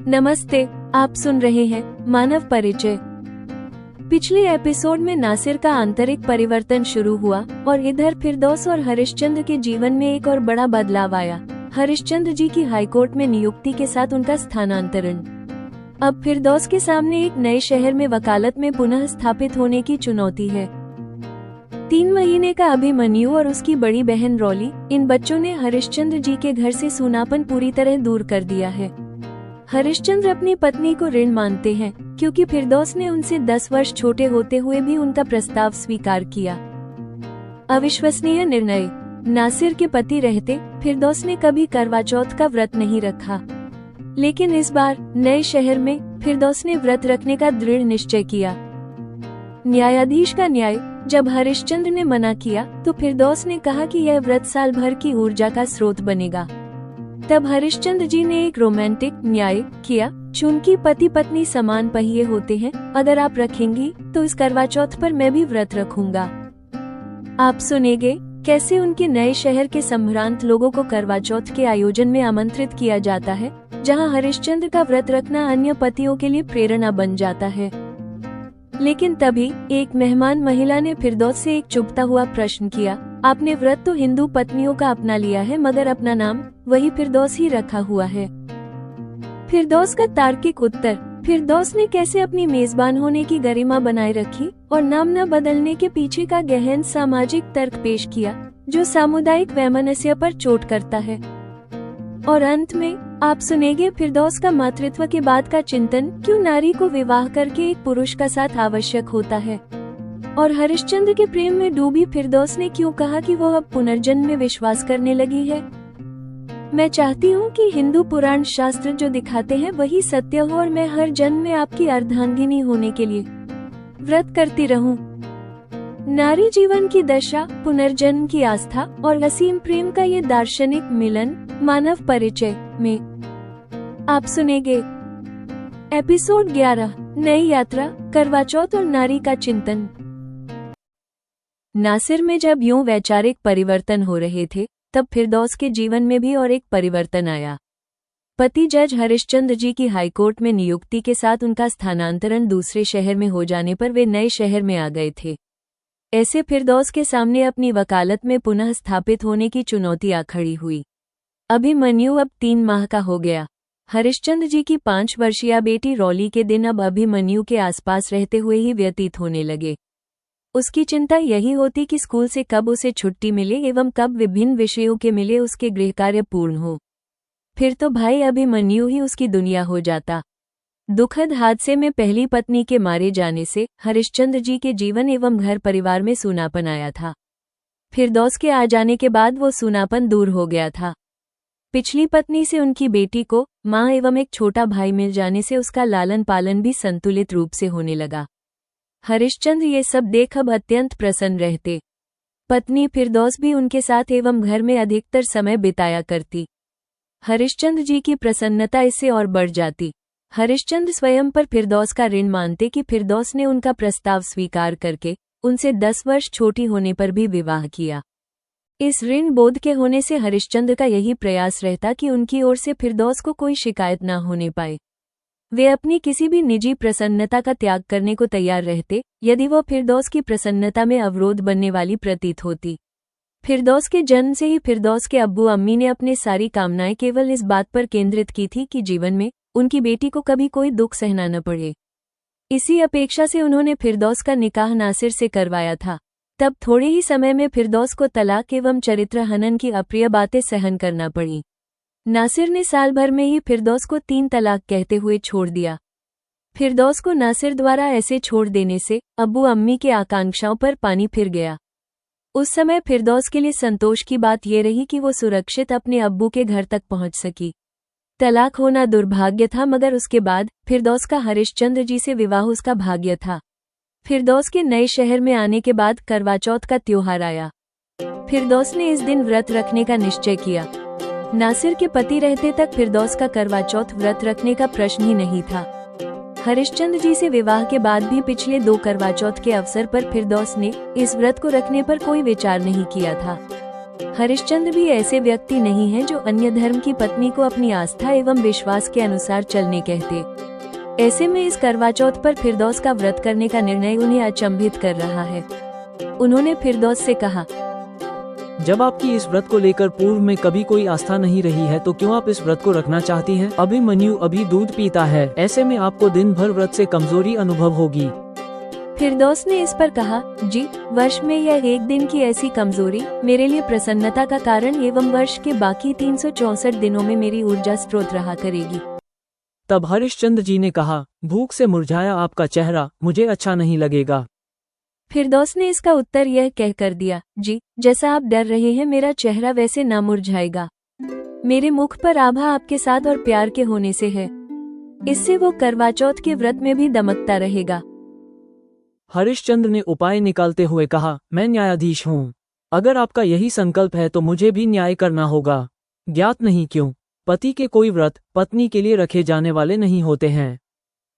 नमस्ते, आप सुन रहे हैं मानव परिचय। पिछले एपिसोड में नासिर का आंतरिक परिवर्तन शुरू हुआ और इधर फिरदौस और हरिश्चंद्र के जीवन में एक और बड़ा बदलाव आया। हरिश्चंद्र जी की हाईकोर्ट में नियुक्ति के साथ उनका स्थानांतरण। अब फिरदौस के सामने एक नए शहर में वकालत में पुनः स्थापित होने की चुनौती है। 3 महीने का अभिमन्यु और उसकी बड़ी बहन रौली, इन बच्चों ने हरिश्चंद्र जी के घर से सूनापन पूरी तरह दूर कर दिया है। हरिश्चंद्र अपनी पत्नी को ऋण मानते हैं क्योंकि फिरदौस ने उनसे 10 वर्ष छोटे होते हुए भी उनका प्रस्ताव स्वीकार किया। अविश्वसनीय निर्णय। नासिर के पति रहते फिरदौस ने कभी करवा चौथ का व्रत नहीं रखा, लेकिन इस बार नए शहर में फिरदौस ने व्रत रखने का दृढ़ निश्चय किया। न्यायाधीश का न्याय। जब हरिश्चंद्र ने मना किया तो फिरदौस ने कहा कि यह व्रत साल भर की ऊर्जा का स्रोत बनेगा। तब हरिश्चंद्र जी ने एक रोमांटिक न्याय किया। चूंकि पति पत्नी समान पहिए होते हैं, अगर आप रखेंगी तो इस करवा चौथ पर मैं भी व्रत रखूंगा। आप सुनेंगे कैसे उनके नए शहर के संभ्रांत लोगों को करवा चौथ के आयोजन में आमंत्रित किया जाता है, जहां हरिश्चंद्र का व्रत रखना अन्य पतियों के लिए प्रेरणा बन जाता है। लेकिन तभी एक मेहमान महिला ने फिरदौस से एक चुभता हुआ प्रश्न किया, आपने व्रत तो हिंदू पत्नियों का अपना लिया है, मगर अपना नाम वही फिरदौस ही रखा हुआ है। फिरदौस का तार्किक उत्तर। फिरदौस ने कैसे अपनी मेजबान होने की गरिमा बनाए रखी और नाम न बदलने के पीछे का गहन सामाजिक तर्क पेश किया, जो सामुदायिक वैमनस्य पर चोट करता है। और अंत में आप सुनेंगे फिरदौस का मातृत्व के बाद का चिंतन, क्यों नारी को विवाह करके एक पुरुष का साथ आवश्यक होता है, और हरिश्चंद्र के प्रेम में डूबी फिरदौस ने क्यों कहा कि वो अब पुनर्जन्म में विश्वास करने लगी है। मैं चाहती हूँ कि हिंदू पुराण शास्त्र जो दिखाते हैं वही सत्य हो और मैं हर जन्म में आपकी अर्धांगिनी होने के लिए व्रत करती रहूं। नारी जीवन की दशा, पुनर्जन्म की आस्था और असीम प्रेम का ये दार्शनिक मिलन मानव परिचय में आप सुनेंगे। एपिसोड 11, नई यात्रा, करवा चौथ और नारी का चिंतन। नासिर में जब यूं वैचारिक परिवर्तन हो रहे थे, तब फिरदौस के जीवन में भी और एक परिवर्तन आया। पति जज हरिश्चंद्र जी की हाईकोर्ट में नियुक्ति के साथ उनका स्थानांतरण दूसरे शहर में हो जाने पर वे नए शहर में आ गए थे। ऐसे फिरदौस के सामने अपनी वकालत में पुनः स्थापित होने की चुनौती आ खड़ी हुई। अभिमन्यु अब 3 माह का हो गया। हरिश्चंद्र जी की 5 वर्षीय बेटी रौली के दिन अब अभिमन्यु के आसपास रहते हुए ही व्यतीत होने लगे। उसकी चिंता यही होती कि स्कूल से कब उसे छुट्टी मिले एवं कब विभिन्न विषयों के मिले उसके गृह कार्य पूर्ण हो। फिर तो भाई अभिमन्यु ही उसकी दुनिया हो जाता। दुखद हादसे में पहली पत्नी के मारे जाने से हरिश्चंद्र जी के जीवन एवं घर परिवार में सूनापन आया था। फिरदौस के आ जाने के बाद वो सूनापन दूर हो गया था। पिछली पत्नी से उनकी बेटी को माँ एवं एक छोटा भाई मिल जाने से उसका लालन पालन भी संतुलित रूप से होने लगा। हरिश्चंद्र ये सब देख अब अत्यंत प्रसन्न रहते। पत्नी फिरदौस भी उनके साथ एवं घर में अधिकतर समय बिताया करती। हरिश्चंद्र जी की प्रसन्नता इससे और बढ़ जाती। हरिश्चंद्र स्वयं पर फिरदौस का ऋण मानते कि फिरदौस ने उनका प्रस्ताव स्वीकार करके उनसे 10 वर्ष छोटी होने पर भी विवाह किया। इस ऋण बोध के होने से हरिश्चंद्र का यही प्रयास रहता कि उनकी ओर से फिरदौस को कोई शिकायत न होने पाए। वे अपनी किसी भी निजी प्रसन्नता का त्याग करने को तैयार रहते यदि वो फिरदौस की प्रसन्नता में अवरोध बनने वाली प्रतीत होती। फिरदौस के जन्म से ही फिरदौस के अब्बू अम्मी ने अपनी सारी कामनाएं केवल इस बात पर केंद्रित की थी कि जीवन में उनकी बेटी को कभी कोई दुख सहना न पड़े। इसी अपेक्षा से उन्होंने फिरदौस का निकाह नासिर से करवाया था। तब थोड़े ही समय में फिरदौस को तलाक एवं चरित्र हनन की अप्रिय बातें सहन करना पड़ी। नासिर ने साल भर में ही फिरदौस को 3 तलाक कहते हुए छोड़ दिया। फिरदौस को नासिर द्वारा ऐसे छोड़ देने से अब्बू अम्मी के आकांक्षाओं पर पानी फिर गया। उस समय फिरदौस के लिए संतोष की बात ये रही कि वो सुरक्षित अपने अब्बू के घर तक पहुंच सकी। तलाक होना दुर्भाग्य था, मगर उसके बाद फिरदौस का हरिश्चंद्र जी से विवाह उसका भाग्य था। फिरदौस के नए शहर में आने के बाद करवा चौथ का त्योहार आया। फिरदौस ने इस दिन व्रत रखने का निश्चय किया। नासिर के पति रहते तक फिरदौस का करवा चौथ व्रत रखने का प्रश्न ही नहीं था। हरिश्चंद्र जी से विवाह के बाद भी पिछले 2 करवा चौथ के अवसर पर फिरदौस ने इस व्रत को रखने पर कोई विचार नहीं किया था। हरिश्चंद्र भी ऐसे व्यक्ति नहीं हैं जो अन्य धर्म की पत्नी को अपनी आस्था एवं विश्वास के अनुसार चलने कहते। ऐसे में इस करवा चौथ पर फिरदौस का व्रत करने का निर्णय उन्हें अचंभित कर रहा है। उन्होंने फिरदौस से कहा, जब आपकी इस व्रत को लेकर पूर्व में कभी कोई आस्था नहीं रही है तो क्यों आप इस व्रत को रखना चाहती हैं? अभिमन्यु अभी दूध पीता है, ऐसे में आपको दिन भर व्रत से कमजोरी अनुभव होगी। फिरदौस ने इस पर कहा, जी, वर्ष में यह एक दिन की ऐसी कमजोरी मेरे लिए प्रसन्नता का कारण एवं वर्ष के बाकी 364 दिनों में मेरी ऊर्जा स्रोत रहा करेगी। तब हरिश्चंद्र जी ने कहा, भूख से मुरझाया आपका चेहरा मुझे अच्छा नहीं लगेगा। फिरदौस ने इसका उत्तर यह कह कर दिया, जी, जैसा आप डर रहे हैं मेरा चेहरा वैसे ना मुरझाएगा। मेरे मुख पर आभा आपके साथ और प्यार के होने से है। इससे वो करवा चौथ के व्रत में भी दमकता रहेगा। हरिश्चंद्र ने उपाय निकालते हुए कहा, मैं न्यायाधीश हूँ। अगर आपका यही संकल्प है तो मुझे भी न्याय करना होगा। ज्ञात नहीं क्यों पति के कोई व्रत पत्नी के लिए रखे जाने वाले नहीं होते हैं,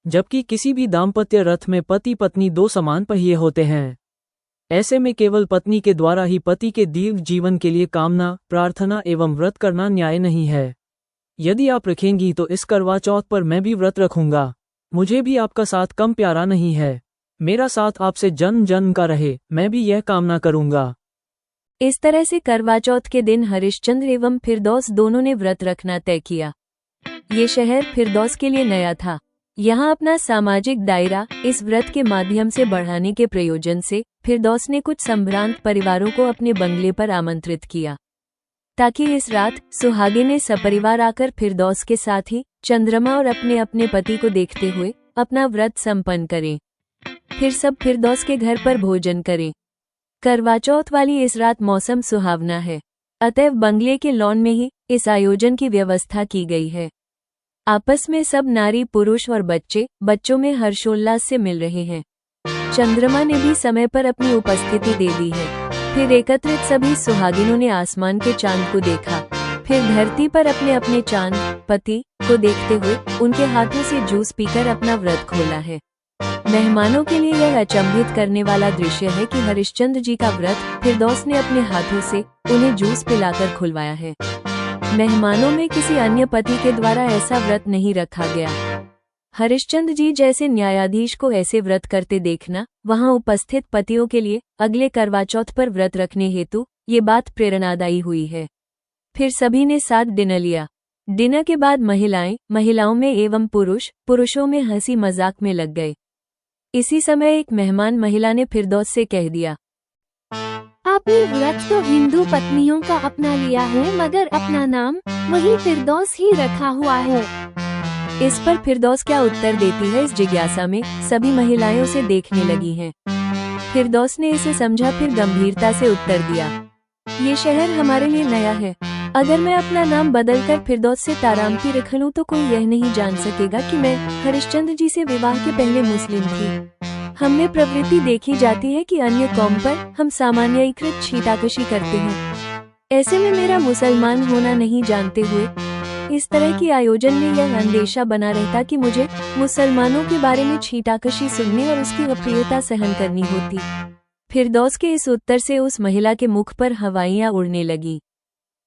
जबकि किसी भी दाम्पत्य रथ में पति पत्नी दो समान पहिए होते हैं। ऐसे में केवल पत्नी के द्वारा ही पति के दीर्घ जीवन के लिए कामना, प्रार्थना एवं व्रत करना न्याय नहीं है। यदि आप रखेंगी तो इस करवा चौथ पर मैं भी व्रत रखूंगा। मुझे भी आपका साथ कम प्यारा नहीं है। मेरा साथ आपसे जन्म जन्म का रहे, मैं भी यह कामना करूंगा। इस तरह से करवा चौथ के दिन हरिश्चंद्र एवं फिरदौस दोनों ने व्रत रखना तय किया। ये शहर फिरदौस के लिए नया था। यहाँ अपना सामाजिक दायरा इस व्रत के माध्यम से बढ़ाने के प्रयोजन से फिरदौस ने कुछ संभ्रांत परिवारों को अपने बंगले पर आमंत्रित किया, ताकि इस रात सुहागिनें सपरिवार आकर फिरदौस के साथ ही चंद्रमा और अपने अपने पति को देखते हुए अपना व्रत संपन्न करें। फिर सब फिरदौस के घर पर भोजन करें। करवा चौथ वाली इस रात मौसम सुहावना है, अतएव बंगले के लॉन में ही इस आयोजन की व्यवस्था की गई है। आपस में सब नारी पुरुष और बच्चों में हर्षोल्लास से मिल रहे हैं। चंद्रमा ने भी समय पर अपनी उपस्थिति दे दी है। फिर एकत्रित सभी सुहागिनों ने आसमान के चांद को देखा। फिर धरती पर अपने अपने चांद पति को देखते हुए उनके हाथों से जूस पीकर अपना व्रत खोला है। मेहमानों के लिए यह अचंभित करने वाला दृश्य है कि हरिश्चंद्र जी का व्रत फिरदौस ने अपने हाथों से उन्हें जूस पिलाकर खुलवाया है। मेहमानों में किसी अन्य पति के द्वारा ऐसा व्रत नहीं रखा गया। हरिश्चंद्र जी जैसे न्यायाधीश को ऐसे व्रत करते देखना वहां उपस्थित पतियों के लिए अगले करवा चौथ पर व्रत रखने हेतु ये बात प्रेरणादायी हुई है। फिर सभी ने साथ डिनर लिया। डिनर के बाद महिलाओं में एवं पुरुषों में हंसी मजाक में लग गए। इसी समय एक मेहमान महिला ने फिरदौस से कह दिया, आपने व्रत तो हिंदू पत्नियों का अपना लिया है, मगर अपना नाम वही फिरदौस ही रखा हुआ है। इस पर फिरदौस क्या उत्तर देती है, इस जिज्ञासा में सभी महिलाएं उसे देखने लगी हैं। फिरदौस ने इसे समझा, फिर गंभीरता से उत्तर दिया, ये शहर हमारे लिए नया है। अगर मैं अपना नाम बदलकर फिरदौस से तारामती रख लूं तो कोई यह नहीं जान सकेगा कि मैं हरिश्चंद्र जी से विवाह के पहले मुस्लिम थी। हमने प्रवृत्ति देखी जाती है कि अन्य कौम पर हम सामान्यीकृत छीटाकशी करते हैं। ऐसे में मेरा मुसलमान होना नहीं जानते हुए इस तरह की आयोजन में यह अंदेशा बना रहता कि मुझे मुसलमानों के बारे में छीटाकशी सुनने और उसकी अप्रियता सहन करनी होती। फिरदौस के इस उत्तर से उस महिला के मुख पर हवाइयां उड़ने लगी।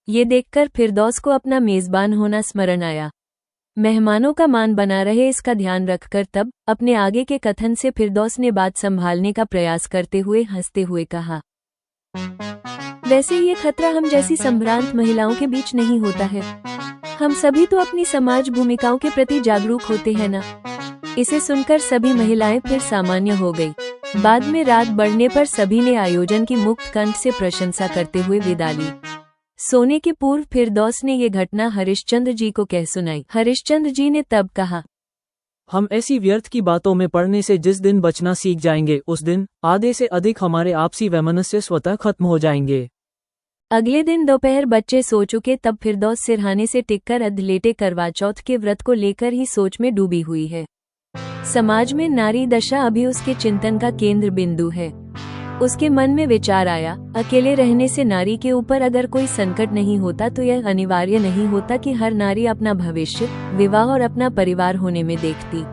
ये देखकर फिरदौस को अपना मेजबान होना स्मरण आया। मेहमानों का मान बना रहे इसका ध्यान रखकर तब अपने आगे के कथन से फिरदौस ने बात संभालने का प्रयास करते हुए हंसते हुए कहा, वैसे ये खतरा हम जैसी संभ्रांत महिलाओं के बीच नहीं होता है। हम सभी तो अपनी समाज भूमिकाओं के प्रति जागरूक होते हैं ना। इसे सुनकर सभी महिलाएं फिर सामान्य हो गई। बाद में रात बढ़ने पर सभी ने आयोजन की मुक्त कंठ से प्रशंसा करते हुए विदा ली। सोने के पूर्व फिरदौस ने ये घटना हरिश्चंद्र जी को कह सुनाई। हरिश्चंद्र जी ने तब कहा, हम ऐसी व्यर्थ की बातों में पड़ने से जिस दिन बचना सीख जाएंगे उस दिन आधे से अधिक हमारे आपसी वैमनस्य स्वतः खत्म हो जाएंगे। अगले दिन दोपहर बच्चे सो चुके तब फिरदौस सिरहाने से टिककर अधलेटे करवा चौथ के व्रत को लेकर ही सोच में डूबी हुई है। समाज में नारी दशा अभी उसके चिंतन का केंद्र बिंदु है। उसके मन में विचार आया, अकेले रहने से नारी के ऊपर अगर कोई संकट नहीं होता तो यह अनिवार्य नहीं होता कि हर नारी अपना भविष्य, विवाह और अपना परिवार होने में देखती।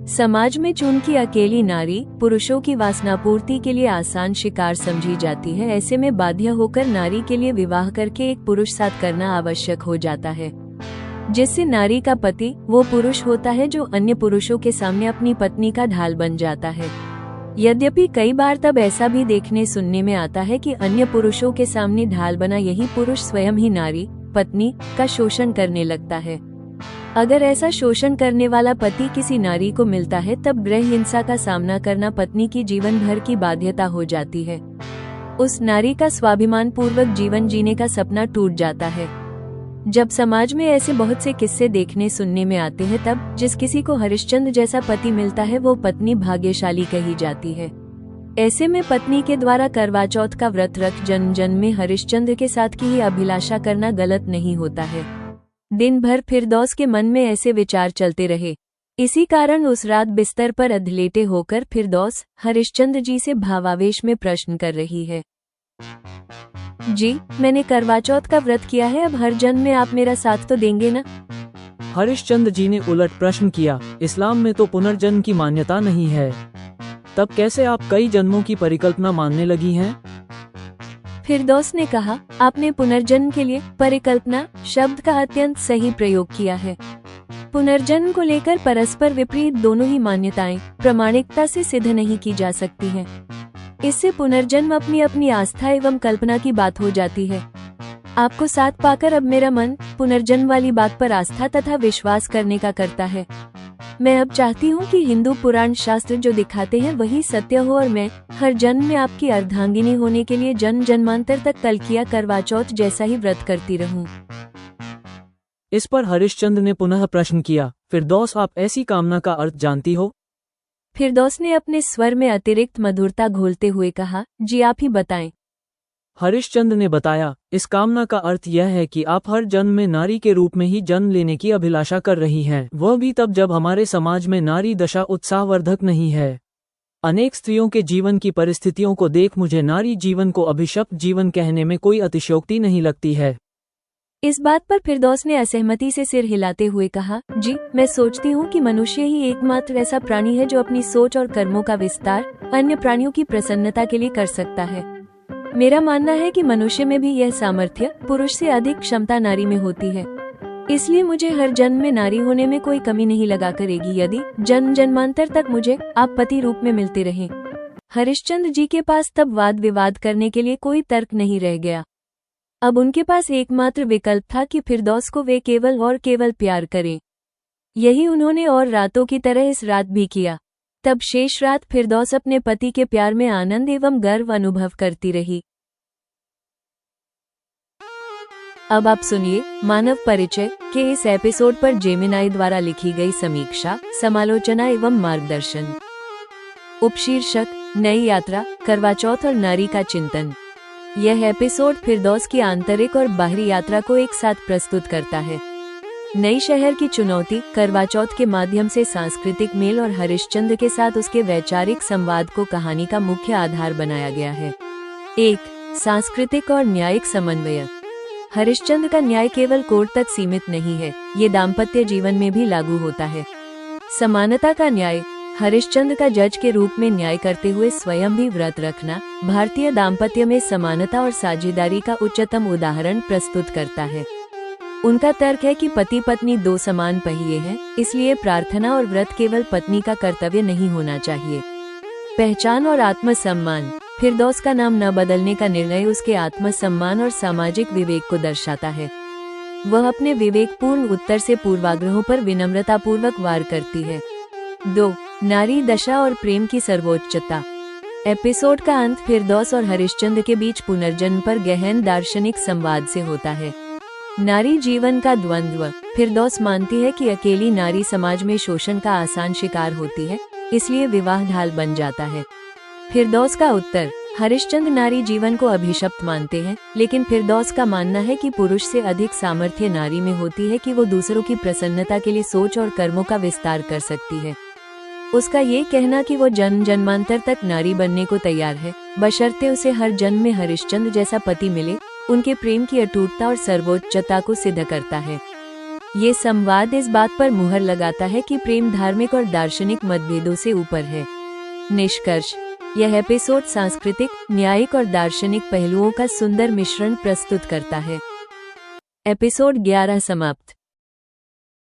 समाज में चुन की अकेली नारी पुरुषों की वासनापूर्ति के लिए आसान शिकार समझी जाती है। ऐसे में बाध्य होकर नारी के लिए विवाह करके एक पुरुष साथ करना आवश्यक हो जाता है, जिससे नारी का पति वो पुरुष होता है जो अन्य पुरुषों के सामने अपनी पत्नी का ढाल बन जाता है। यद्यपि कई बार तब ऐसा भी देखने सुनने में आता है कि अन्य पुरुषों के सामने ढाल बना यही पुरुष स्वयं ही नारी पत्नी का शोषण करने लगता है। अगर ऐसा शोषण करने वाला पति किसी नारी को मिलता है तब गृह हिंसा का सामना करना पत्नी की जीवन भर की बाध्यता हो जाती है। उस नारी का स्वाभिमान पूर्वक जीवन जीने का सपना टूट जाता है। जब समाज में ऐसे बहुत से किस्से देखने सुनने में आते हैं तब जिस किसी को हरिश्चंद्र जैसा पति मिलता है वो पत्नी भाग्यशाली कही जाती है। ऐसे में पत्नी के द्वारा करवा चौथ का व्रत रख जन्म जन्म में हरिश्चंद्र के साथ की ही अभिलाषा करना गलत नहीं होता है। दिन भर फिरदौस के मन में ऐसे विचार चलते रहे। इसी कारण उस रात बिस्तर पर अधलेटे होकर फिरदौस हरिश्चंद्र जी से भावावेश में प्रश्न कर रही है। जी, मैंने करवा चौथ का व्रत किया है, अब हर जन्म में आप मेरा साथ तो देंगे ना? हरिश्चंद्र जी ने उलट प्रश्न किया, इस्लाम में तो पुनर्जन्म की मान्यता नहीं है, तब कैसे आप कई जन्मों की परिकल्पना मानने लगी हैं? फिरदौस ने कहा, आपने पुनर्जन्म के लिए परिकल्पना शब्द का अत्यंत सही प्रयोग किया है। पुनर्जन्म को लेकर परस्पर विपरीत दोनों ही मान्यताएं प्रामाणिकता से सिद्ध नहीं की जा सकती हैं। इससे पुनर्जन्म अपनी अपनी आस्था एवं कल्पना की बात हो जाती है। आपको साथ पाकर अब मेरा मन पुनर्जन्म वाली बात पर आस्था तथा विश्वास करने का करता है। मैं अब चाहती हूँ कि हिंदू पुराण शास्त्र जो दिखाते हैं वही सत्य हो और मैं हर जन्म में आपकी अर्धांगिनी होने के लिए जन्म जन्मांतर तक कल्किया करवा चौथ जैसा ही व्रत करती रहूं। इस पर हरिश्चंद्र ने पुनः प्रश्न किया, फिरदौस आप ऐसी कामना का अर्थ जानती हो? फिरदौस ने अपने स्वर में अतिरिक्त मधुरता घोलते हुए कहा, जी आप ही बताएं। हरिश्चंद्र ने बताया, इस कामना का अर्थ यह है कि आप हर जन्म में नारी के रूप में ही जन्म लेने की अभिलाषा कर रही हैं, वह भी तब जब हमारे समाज में नारी दशा उत्साहवर्धक नहीं है। अनेक स्त्रियों के जीवन की परिस्थितियों को देख मुझे नारी जीवन को अभिशप्त जीवन कहने में कोई अतिशयोक्ति नहीं लगती है। इस बात पर फिरदौस ने असहमति से सिर हिलाते हुए कहा, जी मैं सोचती हूँ कि मनुष्य ही एकमात्र ऐसा प्राणी है जो अपनी सोच और कर्मों का विस्तार अन्य प्राणियों की प्रसन्नता के लिए कर सकता है। मेरा मानना है कि मनुष्य में भी यह सामर्थ्य पुरुष से अधिक क्षमता नारी में होती है। इसलिए मुझे हर जन्म में नारी होने में कोई कमी नहीं लगा करेगी यदि जन्म जन्मांतर तक मुझे आप पति रूप में मिलते रहें। हरिश्चंद्र जी के पास तब वाद विवाद करने के लिए कोई तर्क नहीं रह गया। अब उनके पास एकमात्र विकल्प था कि फिरदौस को वे केवल और केवल प्यार करें। यही उन्होंने और रातों की तरह इस रात भी किया। तब शेष रात फिरदौस अपने पति के प्यार में आनंद एवं गर्व अनुभव करती रही। अब आप सुनिए मानव परिचय के इस एपिसोड पर जेमिनाई द्वारा लिखी गई समीक्षा, समालोचना एवं मार्गदर्शन। उपशीर्षक, नई यात्रा, करवा चौथ और नारी का चिंतन। यह एपिसोड फिरदौस की आंतरिक और बाहरी यात्रा को एक साथ प्रस्तुत करता है। नई शहर की चुनौती, करवा चौथ के माध्यम से सांस्कृतिक मेल और हरिश्चंद्र के साथ उसके वैचारिक संवाद को कहानी का मुख्य आधार बनाया गया है। 1. सांस्कृतिक और न्यायिक समन्वय। हरिश्चंद्र का न्याय केवल कोर्ट तक सीमित नहीं है, ये दाम्पत्य जीवन में भी लागू होता है। समानता का न्याय। हरिश्चंद्र का जज के रूप में न्याय करते हुए स्वयं भी व्रत रखना भारतीय दाम्पत्य में समानता और साझेदारी का उच्चतम उदाहरण प्रस्तुत करता है। उनका तर्क है कि पति पत्नी दो समान पहिए हैं, इसलिए प्रार्थना और व्रत केवल पत्नी का कर्तव्य नहीं होना चाहिए। पहचान और आत्मसम्मान। फिरदौस का नाम न बदलने का निर्णय उसके आत्मसम्मान और सामाजिक विवेक को दर्शाता है। वह अपने विवेकपूर्ण उत्तर से पूर्वाग्रहों पर विनम्रतापूर्वक वार करती है। 2. नारी दशा और प्रेम की सर्वोच्चता। एपिसोड का अंत फिरदौस और हरिश्चंद्र के बीच पुनर्जन्म पर गहन दार्शनिक संवाद से होता है। नारी जीवन का द्वंद्व। फिरदौस मानती है कि अकेली नारी समाज में शोषण का आसान शिकार होती है, इसलिए विवाह ढाल बन जाता है। फिरदौस का उत्तर। हरिश्चंद्र नारी जीवन को अभिशप्त मानते हैं, लेकिन फिरदौस का मानना है कि पुरुष से अधिक सामर्थ्य नारी में होती है कि वो दूसरों की प्रसन्नता के लिए सोच और कर्मों का विस्तार कर सकती है। उसका ये कहना कि वो जन्म जन्मांतर तक नारी बनने को तैयार है, बशर्ते उसे हर जन्म में हरिश्चंद्र जैसा पति मिले, उनके प्रेम की अटूटता और सर्वोच्चता को सिद्ध करता है। ये संवाद इस बात पर मुहर लगाता है कि प्रेम धार्मिक और दार्शनिक मतभेदों से ऊपर है। निष्कर्ष, यह एपिसोड सांस्कृतिक, न्यायिक और दार्शनिक पहलुओं का सुंदर मिश्रण प्रस्तुत करता है। एपिसोड 11 समाप्त।